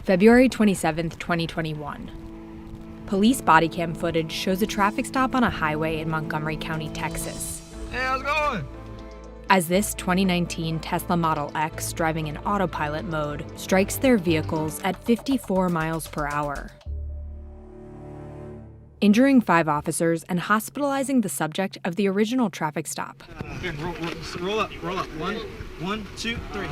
February 27, 2021. Police body cam footage shows a traffic stop on a highway in Montgomery County, Texas. Hey, how's it going? As this 2019 Tesla Model X driving in autopilot mode strikes their vehicles at 54 miles per hour, injuring 5 officers and hospitalizing the subject of the original traffic stop. Here, roll up. 1, 2, 3.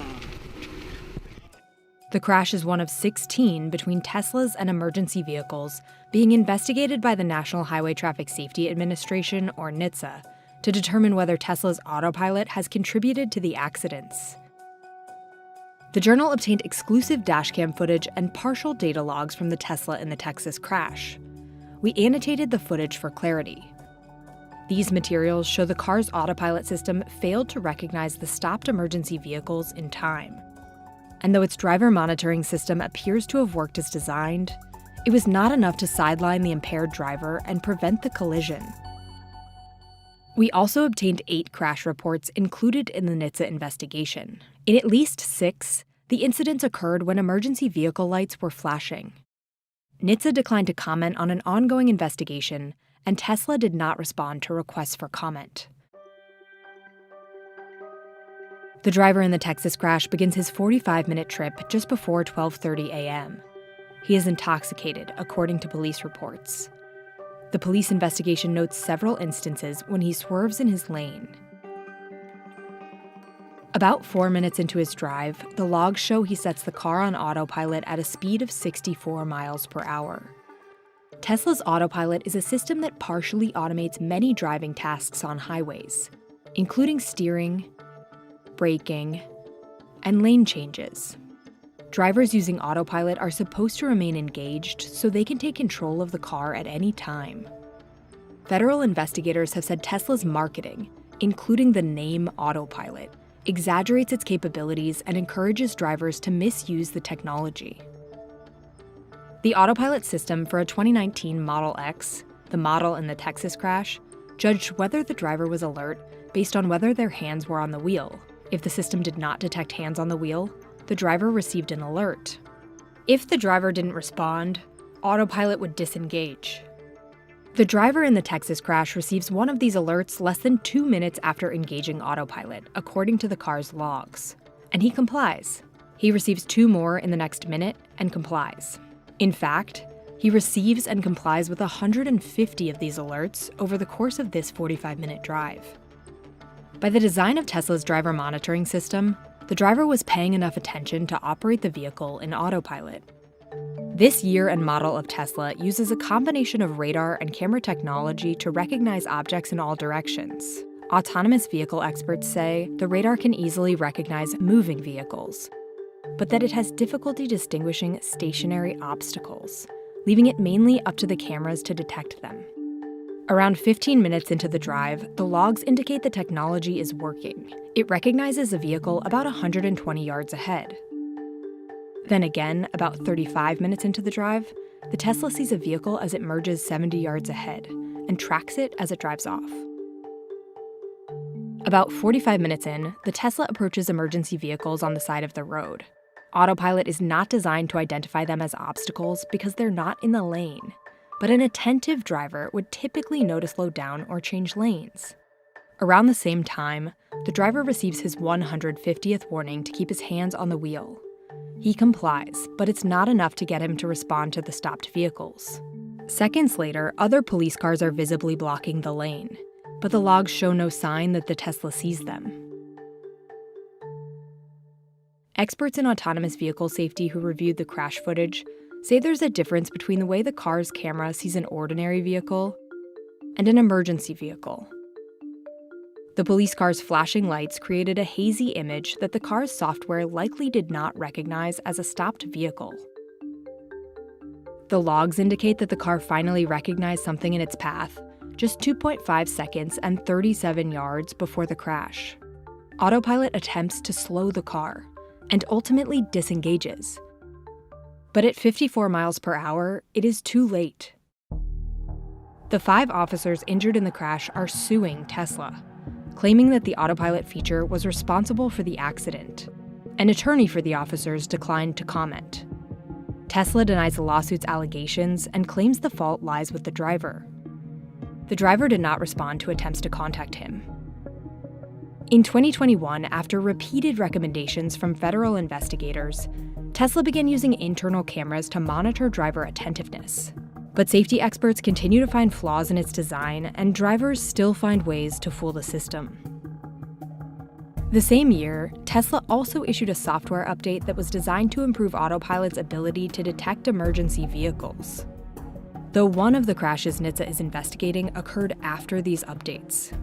The crash is one of 16 between Teslas and emergency vehicles being investigated by the National Highway Traffic Safety Administration, or NHTSA, to determine whether Tesla's Autopilot has contributed to the accidents. The Journal obtained exclusive dashcam footage and partial data logs from the Tesla in the Texas crash. We annotated the footage for clarity. These materials show the car's autopilot system failed to recognize the stopped emergency vehicles in time. And though its driver monitoring system appears to have worked as designed, it was not enough to sideline the impaired driver and prevent the collision. We also obtained 8 crash reports included in the NHTSA investigation. In at least 6, the incidents occurred when emergency vehicle lights were flashing. NHTSA declined to comment on an ongoing investigation, and Tesla did not respond to requests for comment. The driver in the Texas crash begins his 45-minute trip just before 12:30 a.m. He is intoxicated, according to police reports. The police investigation notes several instances when he swerves in his lane. About 4 minutes into his drive, the logs show he sets the car on autopilot at a speed of 64 miles per hour. Tesla's Autopilot is a system that partially automates many driving tasks on highways, including steering, braking, and lane changes. Drivers using Autopilot are supposed to remain engaged so they can take control of the car at any time. Federal investigators have said Tesla's marketing, including the name Autopilot, exaggerates its capabilities and encourages drivers to misuse the technology. The Autopilot system for a 2019 Model X, the model in the Texas crash, judged whether the driver was alert based on whether their hands were on the wheel. If the system did not detect hands on the wheel, the driver received an alert. If the driver didn't respond, Autopilot would disengage. The driver in the Texas crash receives one of these alerts less than 2 minutes after engaging Autopilot, according to the car's logs. And he complies. He receives 2 more in the next minute and complies. In fact, he receives and complies with 150 of these alerts over the course of this 45-minute drive. By the design of Tesla's driver monitoring system, the driver was paying enough attention to operate the vehicle in autopilot. This year and model of Tesla uses a combination of radar and camera technology to recognize objects in all directions. Autonomous vehicle experts say the radar can easily recognize moving vehicles, but that it has difficulty distinguishing stationary obstacles, leaving it mainly up to the cameras to detect them. Around 15 minutes into the drive, the logs indicate the technology is working. It recognizes a vehicle about 120 yards ahead. Then again, about 35 minutes into the drive, the Tesla sees a vehicle as it merges 70 yards ahead and tracks it as it drives off. About 45 minutes in, the Tesla approaches emergency vehicles on the side of the road. Autopilot is not designed to identify them as obstacles because they're not in the lane. But an attentive driver would typically know to slow down or change lanes. Around the same time, the driver receives his 150th warning to keep his hands on the wheel. He complies, but it's not enough to get him to respond to the stopped vehicles. Seconds later, other police cars are visibly blocking the lane, but the logs show no sign that the Tesla sees them. Experts in autonomous vehicle safety who reviewed the crash footage say there's a difference between the way the car's camera sees an ordinary vehicle and an emergency vehicle. The police car's flashing lights created a hazy image that the car's software likely did not recognize as a stopped vehicle. The logs indicate that the car finally recognized something in its path, just 2.5 seconds and 37 yards before the crash. Autopilot attempts to slow the car and ultimately disengages. But at 54 miles per hour, it is too late. The 5 officers injured in the crash are suing Tesla, claiming that the autopilot feature was responsible for the accident. An attorney for the officers declined to comment. Tesla denies the lawsuit's allegations and claims the fault lies with the driver. The driver did not respond to attempts to contact him. In 2021, after repeated recommendations from federal investigators, Tesla began using internal cameras to monitor driver attentiveness. But safety experts continue to find flaws in its design, and drivers still find ways to fool the system. The same year, Tesla also issued a software update that was designed to improve Autopilot's ability to detect emergency vehicles. Though one of the crashes NHTSA is investigating occurred after these updates.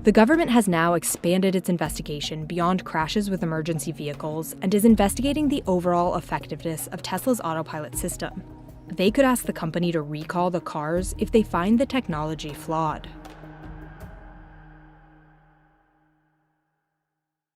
The government has now expanded its investigation beyond crashes with emergency vehicles and is investigating the overall effectiveness of Tesla's Autopilot system. They could ask the company to recall the cars if they find the technology flawed.